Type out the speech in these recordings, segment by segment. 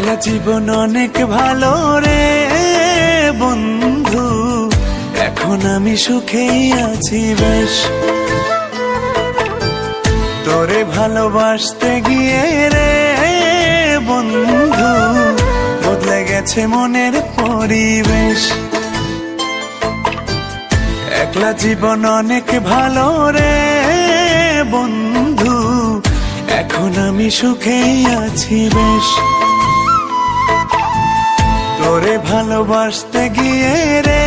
একলা জীবন অনেক ভালো রে বন্ধু, এখন আমি সুখেই আছি বেশ। তোরে ভালোবাসতে গিয়ে রে বন্ধু বদলে গেছে মনের পরিবেশ। একলা জীবন অনেক ভালো রে বন্ধু, এখন আমি সুখেই আছি বেশ। তোরে ভালোবাসতে গিয়ে রে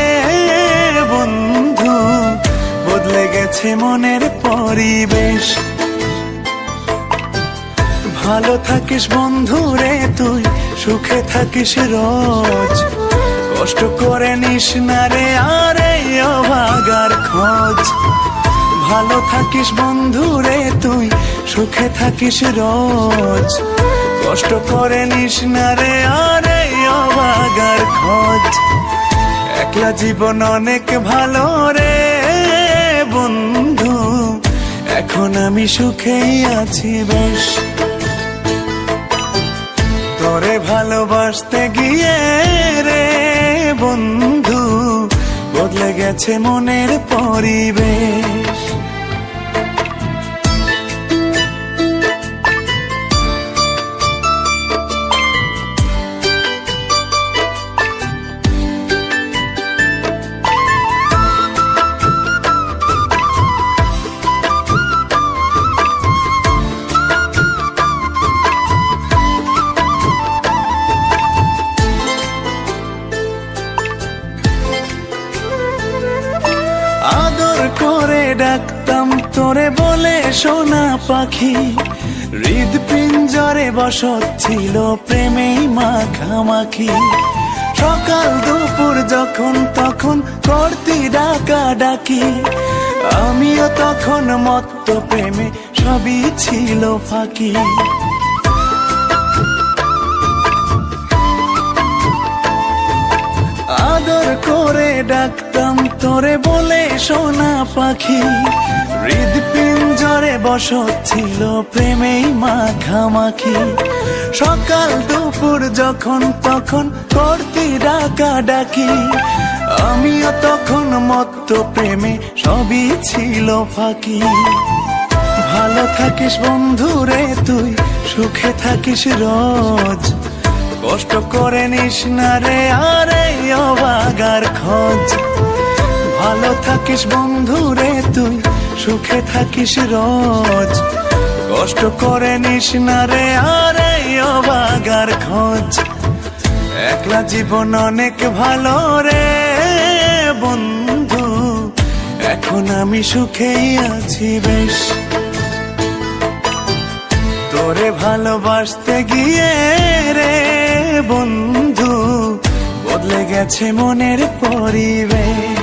বন্ধু বদলে গেছে মনের পরিবেশ। ভালো থাকিস বন্ধু রে তুই, সুখে থাকিস রোজ, কষ্ট করে নিস না রে আর এই অভাগার খোঁজ। ভালো থাকিস বন্ধু রে তুই, সুখে থাকিস রোজ, কষ্ট করে নিস না রে আর এই অভাগার খোঁজ। একলা জীবন অনেক ভালো রে বন্ধু, এখন আমি সুখেই আছি বেশ। তোরে ভালোবাসতে গিয়ে রে বন্ধু বদলে গেছে মনের পরিবেশ। আদর করে ডাকতাম তোরে বলে সোনা পাখি, হৃদপিঞ্জরে বসত ছিল প্রেমেই মাখামাখি। সকাল দুপুর যখন তখন করতি ডাকা ডাকি, আমিও তখন মত্ত প্রেমে সবই ছিল ফাঁকি। আদর করে ডাকতাম তোরে বলে সোনা পাখি, হৃদপিঞ্জরে বসত ছিল প্রেমেই মাখামাখি। সকাল দুপুর যখন তখন করতি ডাকা ডাকি, আমিও তখন মত্ত প্রেমে সবই ছিল ফাঁকি। ভালো থাকিস বন্ধু রে তুই, সুখে থাকিস রোজ, কষ্ট করে নিস না রে আর এই অভাগার খোঁজ। ভালো থাকিস বন্ধু রে তুই, সুখে থাকিস রোজ, কষ্ট করে নিস না রে আর এই অভাগার খোঁজ। একলা জীবন অনেক ভালো রে বন্ধু, এখন আমি সুখেই আছি বেশ। তোরে ভালোবাসতে গিয়ে রে বন্ধু বদলে গেছে মনের পরিবেশ।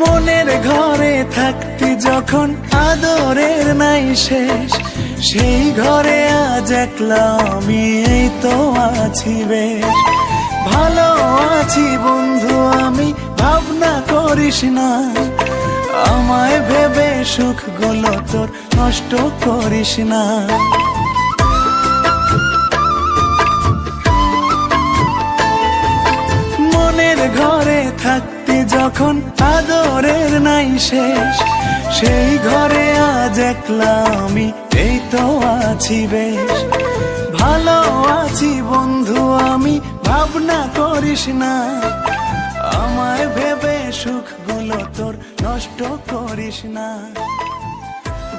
মনের ঘরে থাকতি যখন আদরের নাই শেষ, সেই ঘরে আজ একলা আমি এই তো আছি বেশ। ভালো আছি বন্ধু আমি, ভাবনা করিস না, আমায় ভেবে সুখগুলো তোর নষ্ট করিস না। মনের ঘরে থাকতি যখন আদরের নাই শেষ, সেই ঘরে আজ একলা আমি এই তো আছি বেশ। ভালো আছি বন্ধু আমি, ভাবনা করিস না, আমায় ভেবে সুখগুলো তোর নষ্ট করিস না।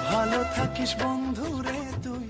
ভালো থাকিস বন্ধু রে তুই।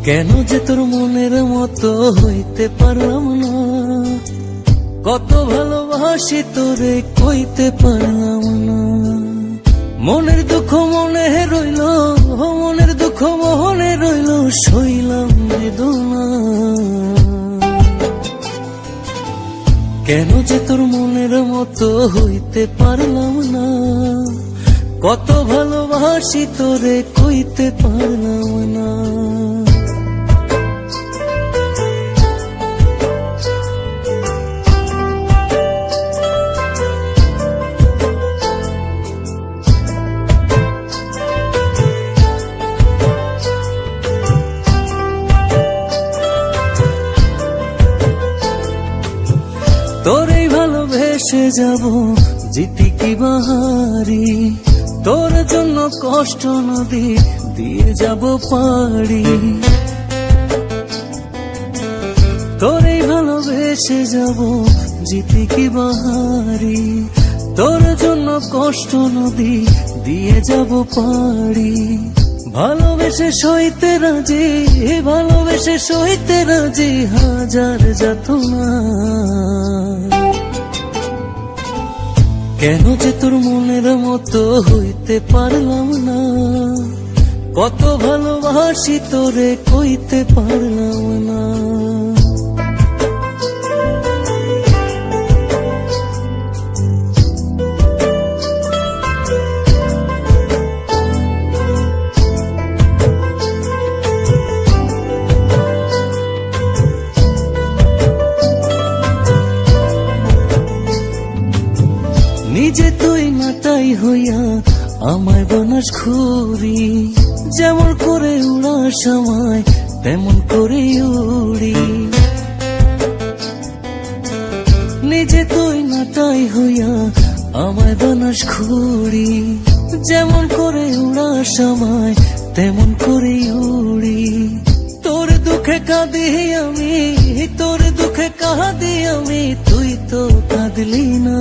কেন যে তোর মনের মতো হইতে পারলাম না, কত ভালোবাসি তোরে কইতে পারলাম না। মনের দুঃখ মনে রইল, মনের দুঃখ মনে রইল, সইলাম বেদনা। কেন যে তোর মনের মতো হইতে পারলাম না, কত ভালোবাসি তোরে কইতে পারলাম না। তোরে ভালোবেসে যাব জিতি কি বাহারি, তোর জন্য কষ্ট নদী দিয়ে যাব পাড়ি। তোরে ভালোবেসে যাব জিতি কি বাহারি, তোর জন্য কষ্ট নদী দিয়ে যাব পাড়ি। ভালোবেসে সইতে রাজি, ভালোবেসে সইতে রাজি হাজার যাতনা। কেন যে তোর মনের মতো হইতে পারলাম না, কত ভালোবাসি তোরে কইতে পারলাম না। নিজে তুই মাতাই হইয়া আমায় বানাস ঘুরি, যেমন করে উড়ার সময় তেমন করে উড়ি। নিজে তুই মাতাই হইয়া আমায় বানাস ঘুরি, যেমন করে উড়ার সময় তেমন করে উড়ি। তোর দুঃখে কাঁদি আমি, তোর দুঃখে কাঁদি আমি, তুই তো কাঁদলি না।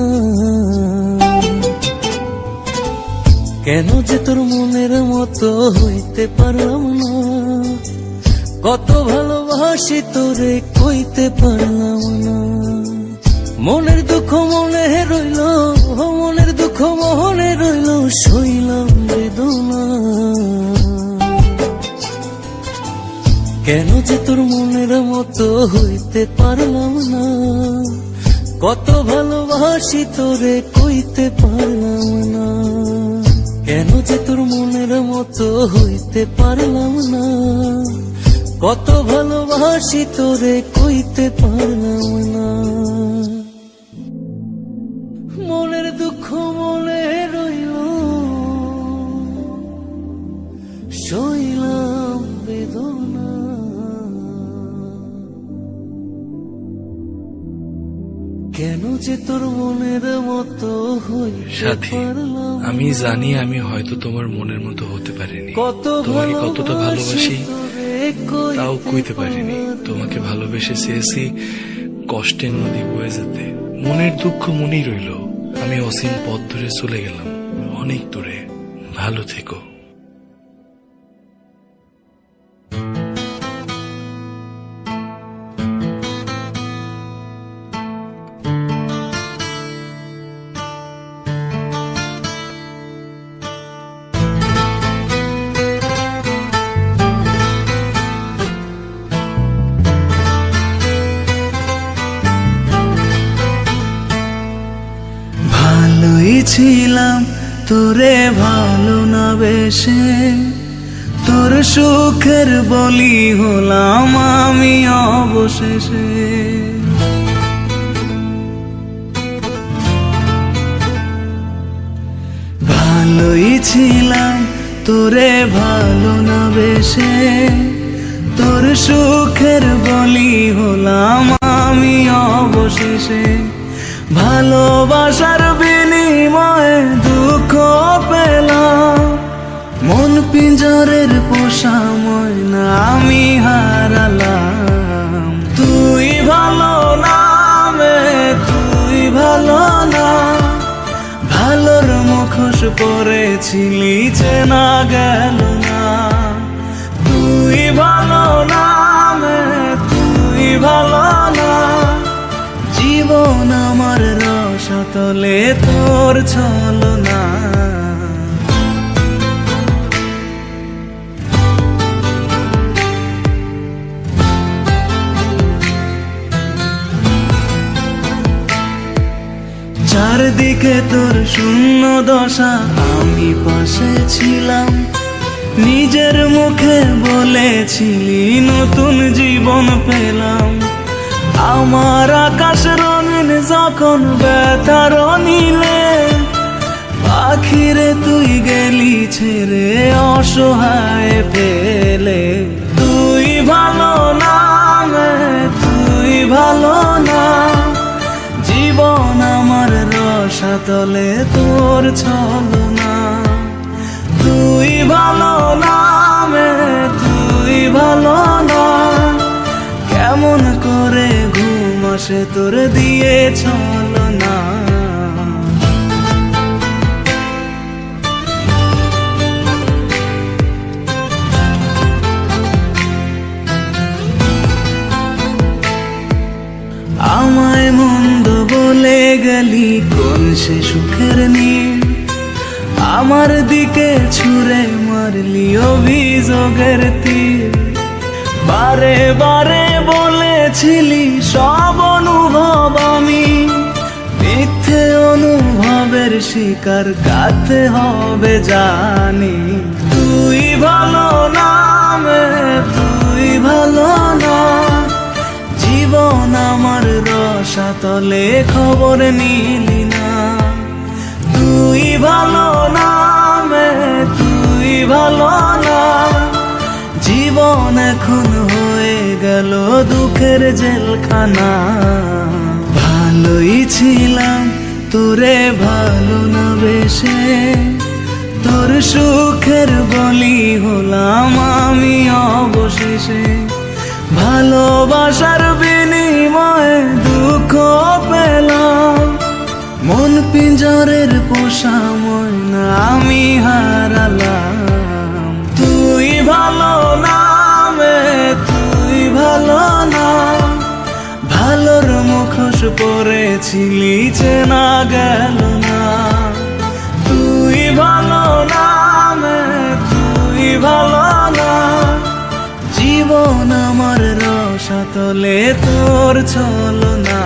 কেন যে তোর মনের মতো হইতে পারলাম না, কত ভালোবাসি তোরে কইতে পারলাম না। মনের দুঃখ মনে রইল, মনের দুঃখ মনে রইল, সইলাম বেদনা। কেন যে তোর মনের মতো হইতে পারলাম না, কত ভালোবাসি তোরে কইতে পারলাম না। কেন যে তোর মনের মতো হইতে পারলাম না, কত ভালোবাসি তোরে কইতে পারলাম না। মনের দুঃখ মনে রইল, সইলাম বেদনা। কেন যে তোর মনের মতো সাথী, আমি জানি আমি হয়তো তোমার মনের মতো হতে পারিনি, তোমাকে কতটা ভালোবাসি তাও কইতে পারিনি। তোমাকে ভালোবেসে চেয়েছি কষ্টের নদী বয়ে যেতে, মনের দুঃখ মনেই রইল। আমি অসীম পথ ধরে চলে গেলাম অনেক দূরে, ভালো থেকো। ছিলাম তোরে ভালো না বেশে, তোর সুখের বলি হলাম আমি অবশেষে। ভালোই ছিলাম তোরে ভালো না বেশে, তোর সুখের বলি হলাম আমি অবশেষে। ভালোবাসার বিনিময়ে দুঃখ পেলাম, মন পিঞ্জরের পোষা ময়না আমি হারালাম। তুই ভালো না মে, তুই ভালো না, ভালোর মুখোশ পরেছিলি চেনা গেল না। তুই ভালো না তলে তোর ছলনা। চারদিকে তোর শূন্য দশা, আমি পাশে ছিলাম, নিজের মুখে বলেছিলি নতুন জীবন পেলাম। আমার আকাশ রঙিন যখন ব্যথার নীলে, পাখিরে তুই গেলি ছেড়ে অসহায় ফেলে। তুই ভালো না তুই ভালো না, জীবন আমার রসাতলে তোর ছলনা। তুই ভালো না তুই ভালো না, কেমন করে ঘুম আসে তোর দিয়ে ছলনা। আমায় মন্দ বলে গেলি কোন সে সুখের নীল, আমার দিকে ছুঁড়ে মারলি অভিযোগের তীর। বারে বারে বলেছিলি সব অনুভব আমি, মিথ্যে অনুভবের শিকার কাটতে হবে জানি। তুই ভালো না তুই ভালো না, জীবন আমার রসাতলে খবর নিলি না। তুই ভালো না তুই ভালো না, জীবন এখন হয়ে গেল দুঃখের জেলখানা। ভালোই ছিলাম তোরে ভালো না বেশে, তোর সুখের বলি হলাম আমি অবশেষে। ভালোবাসার বিনিময়ে দুঃখ পেলাম, মন পিঞ্জরের পোষা ময়না আমি হারালাম। তুই ভালো না তুই ভালো না, ভালোর মুখোশ পরেছিলি চেনা গেল না। তুই ভালো না তুই ভালো না, জীবন আমার রসাতলে তোর ছলনা।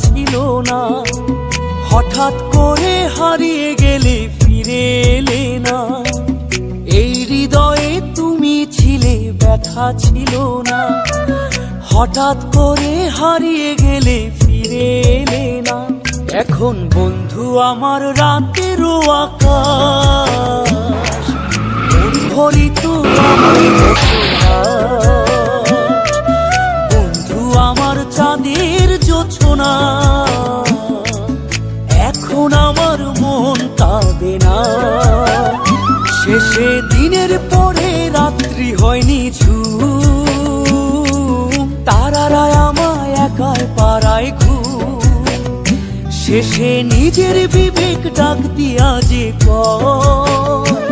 ছিল না, হঠাৎ করে হারিয়ে গেলে ফিরে এলে না। এই হৃদয়ে তুমি ছিলে, ব্যথা ছিল না, হঠাৎ করে হারিয়ে গেলে ফিরে এলে না। এখন বন্ধু আমার রাতেরও আকাশ, মন ভরিত আমার বন্ধু আমার চাঁদের জোছনা। এখন আমার মন কাঁদে না, শেষে দিনের পরে রাত্রি হয়নি ঝুম, তারারা আমায় একাই পাড়ায় ঘুম। শেষে নিজের বিবেক ডাক দিয়া যে কয়,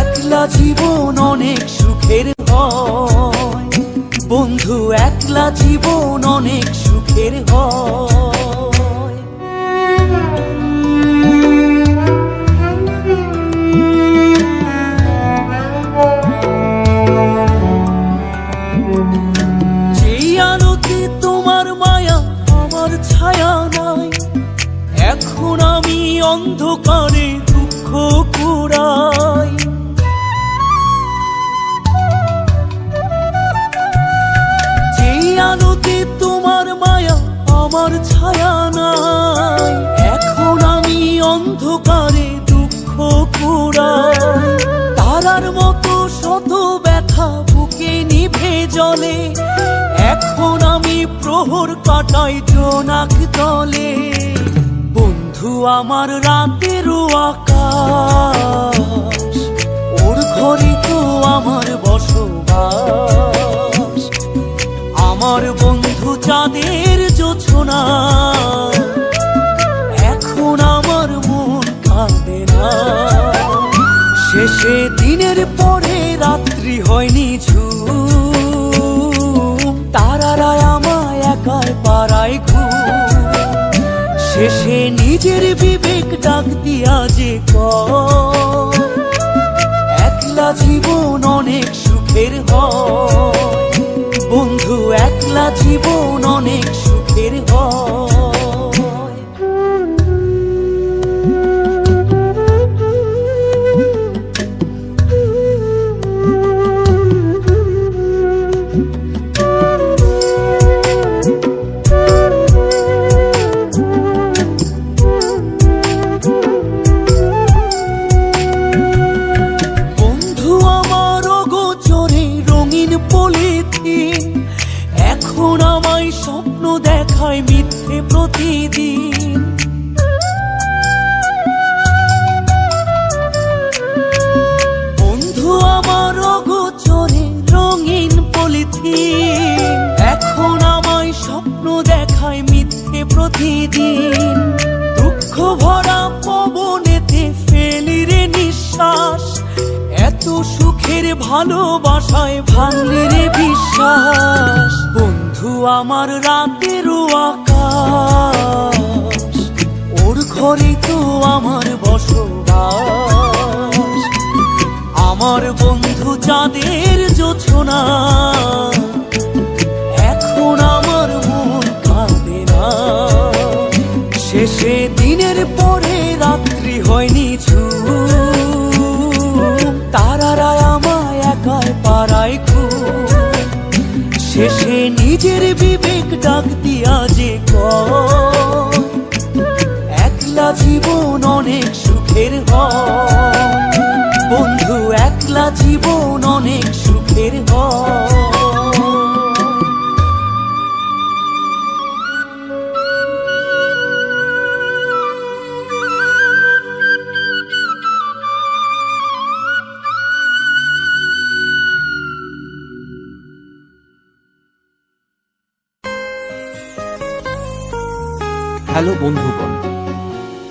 একলা জীবন অনেক সুখের হয় বন্ধু, একলা জীবন অনেক সুখের হয়। যেই আলোতে তোমার মায়া আমার ছায়া নাই, এখন আমি অন্ধকারে দুঃখ কুড়াই। জলে, এখন আমি প্রহর কাটাই জোনাক তলে। বন্ধু আমার রাতের আকাশ, ওর ঘরে তো আমার বসবাস। আমার বন্ধু চাঁদের জোছনা, এখন আমার মন কাঁদে না। শেষে দিনের পরে রাত্রি হয়নি ঝুম, তারারা আমায় একাই পাড়ায় ঘুম। শেষে নিজের বিবেক ডাক দিয়া যে কয়, একলা জীবন অনেক সুখের হয়। বন্ধু একলা জীবন অনেক সুখের হয়। এখন আমায় স্বপ্ন দেখায় মিথ্যে প্রতিদিন। বন্ধু আমার অগোচরে রঙিন পলিথিন, এখন আমায় স্বপ্ন দেখায় মিথ্যে প্রতিদিন। দুঃখ ভরা পবনেতে ফেলি রে নিঃশ্বাস, এত সুখের ভালোবাসায় ভাঙলি রে বিশ্বাস। বন্ধু আমার রাতের আকাশ, ওর ঘরে তো আমার বসবাস। আমার বন্ধু চাঁদের জোছনা, এখন আমার মন কাঁদে না। শেষে দিনের পরে রাত্রি হয়নি ঝুম, তারারা আমায় একাই পাড়ায় ঘুম। শেষে নিজের বিবেক ডাক দিয়া যে কয়, একলা জীবন অনেক সুখের হয়। বন্ধু একলা জীবন অনেক সুখের হয়। হ্যালো বন্ধুগণ,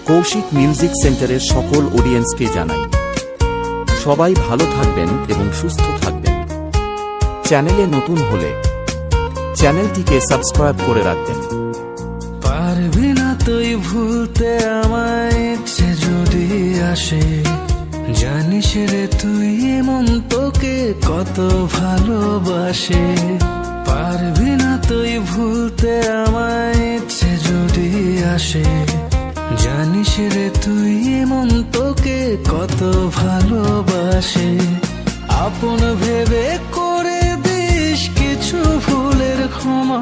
কৌশিক মিউজিক সেন্টারের সকল অডিয়েন্সকে জানাই সবাই ভালো থাকবেন এবং সুস্থ থাকবেন। চ্যানেলে নতুন হলে চ্যানেলটিকে সাবস্ক্রাইব করে রাখবেন। পারবি না তুই ভুলতে আমায়, ইচ্ছে যদি আসে, জানিস রে তুই এমন তোকে কত ভালোবাসে। পারবি না তুই ভুলতে আমায়, ইচ্ছে যদি আসে, জানিস রে তুই এমন তোকে কত ভালোবাসে। আপন ভেবে করে দিস কিছু ভুলের ক্ষমা,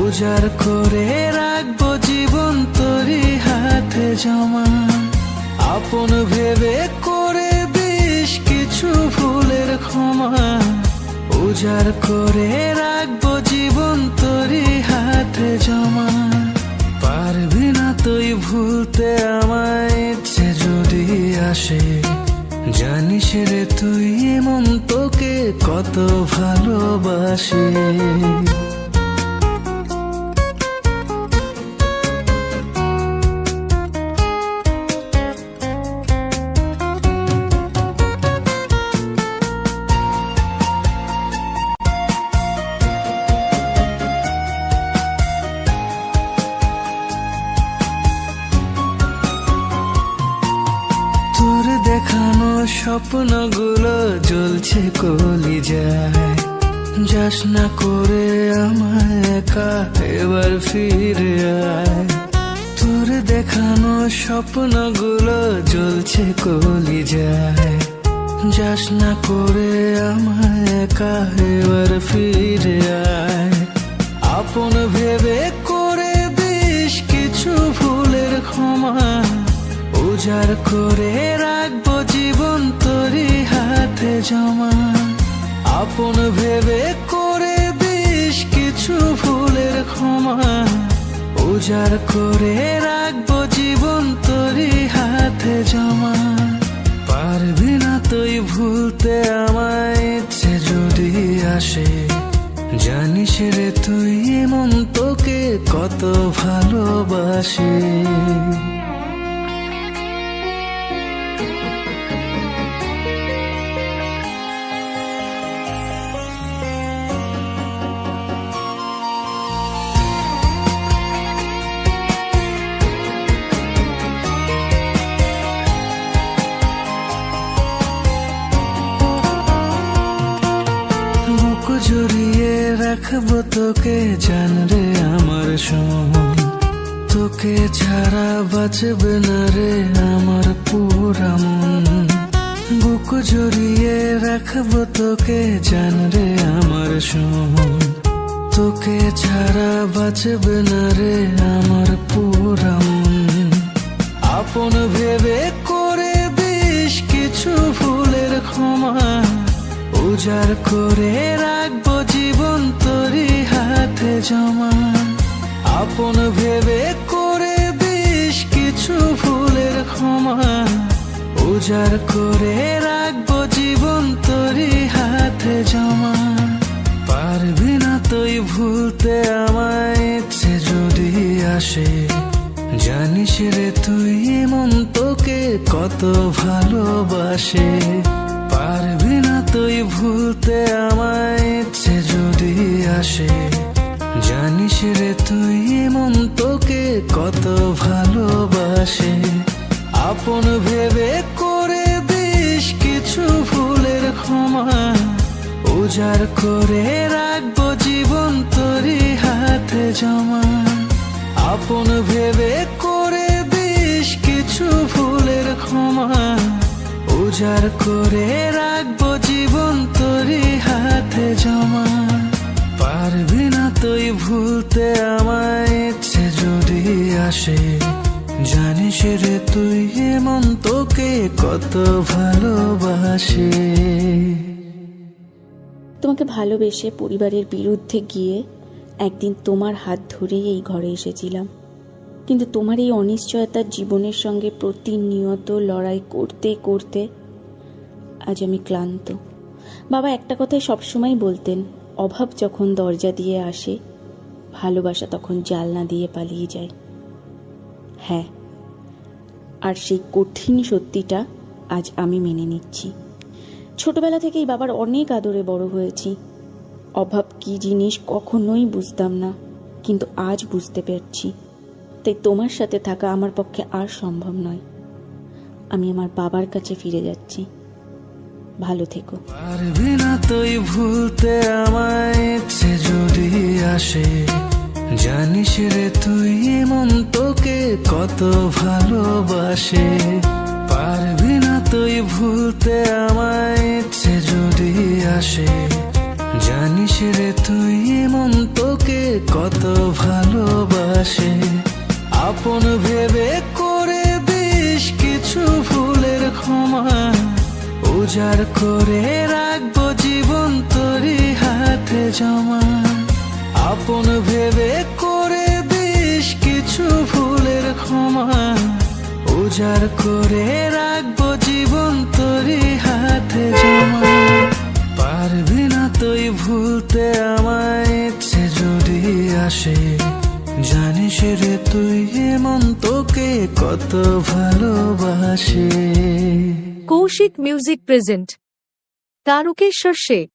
উজাড় করে রাখবো জীবন তোরই হাতে জমা। আপন ভেবে করে দিস কিছু ভুলের ক্ষমা, উজাড় করে রাখবো জীবন তোরই হাতে জমা। পারবি না তুই ভুলতে আমায়, ইচ্ছে যদি আসে, জানিস রে তুই এমন তোকে কত ভালোবাসে। দেখানো স্বপ্নগুলো জ্বলছে কলিজায়, যাস না করে আমায় একা এবার ফিরে আয়। তোর দেখানো স্বপ্নগুলো জ্বলছে কলিজায়, যাস না করে আমায় একা এবার ফিরে আয়। আপন ভেবে করে দিস কিছু ভুলের ক্ষমা, উজাড় করে রাখবো জীবন তোরই হাতে জমা। আপন আপন ভেবে করে দিস কিছু ভুলের ক্ষমা, উজাড় করে রাখবো জীবন তোরই হাতে জমা। পারবি না তুই ভুলতে আমায়, ইচ্ছে যদি আসে, জানিস রে তুই মন তোকে কত ভালোবাসে। বুক জড়িয়ে রাখবো তোকে জান রে আমার সোন, তোকে ছাড়া বাঁচবে না রে আমার পুরা মন। বুক জড়িয়ে রাখবো তোকে জান রে আমার সোন, তোকে ছাড়া বাঁচবে না রে আমার পুরা মন। আপন ভেবে করে দিস কিছু ভুলের ক্ষমা, উজাড় করে রাখবো জীবন তোরই হাতে জমা। আপন ভেবে করে দিস কিছু ভুলের ক্ষমা, উজাড় করে রাখবো জীবন তোরই হাতে জমা। পারবি না তুই ভুলতে আমায়, ইচ্ছে যদি আসে, জানিস রে তুই মন তোকে কত ভালোবাসে। পারবি না তুই ভুলতে আমায়, ইচ্ছে যদি আসে, জানিস রে তুই মন তোকে কত ভালোবাসে। আপন ভেবে করে দিস কিছু ভুলের ক্ষমা, উজাড় করে রাখবো জীবন তোরই হাতে জমা। আপন ভেবে করে দিস কিছু ভুলের ক্ষমা, উজাড় করে রাখবো জীবন তোরই হাতে জমা। পারবি না তুই ভুলতে আমায়, ইচ্ছে যদি আসে, জানিস রে তুই মন তোকে কত ভালোবাসে। তোমাকে ভালোবেসে পরিবারের বিরুদ্ধে গিয়ে একদিন তোমার হাত ধরেই এই ঘরে এসেছিলাম, কিন্তু তোমার এই অনিশ্চয়তার জীবনের সঙ্গে প্রতিনিয়ত লড়াই করতে করতে আজ আমি ক্লান্ত। বাবা একটা কথাই সবসময় বলতেন, অভাব যখন দরজা দিয়ে আসে, ভালোবাসা তখন জানলা দিয়ে পালিয়ে যায়। হ্যাঁ, আর সেই কঠিন সত্যিটা আজ আমি মেনে নিচ্ছি। ছোটবেলা থেকেই বাবার অনেক আদরে বড় হয়েছি। অভাব কী জিনিস কখনোই বুঝতাম না, কিন্তু আজ বুঝতে পারছি। তাই তোমার সাথে থাকা আমার পক্ষে আর সম্ভব নয়। আমি আমার বাবার কাছে ফিরে যাচ্ছি। ভালো থেকো। পারবি না তুই ভুলতে আমায়, ইচ্ছে যদি আসে, জানিস রে তুই মন তোকে কত ভালোবাসে। পারবি না তুই ভুলতে আমায়, ইচ্ছে যদি আসে, জানিস রে তুই মন তোকে কত ভালোবাসে। আপন ভেবে করে দিস কিছু ভুলের ক্ষমা, উজাড় করে রাখবো জীবন তোরই হাতে জমা। আপন ভেবে করে দিস কিছু ভুলের ক্ষমা, উজাড় করে রাখবো জীবন তোরই হাতে জমা। পারবি না তুই ভুলতে আমায়, ইচ্ছে যদি আসে, জানিস রে তুই মন তোকে কত ভালোবাসে। Kaushik music present Tarakeshwar Sheikh.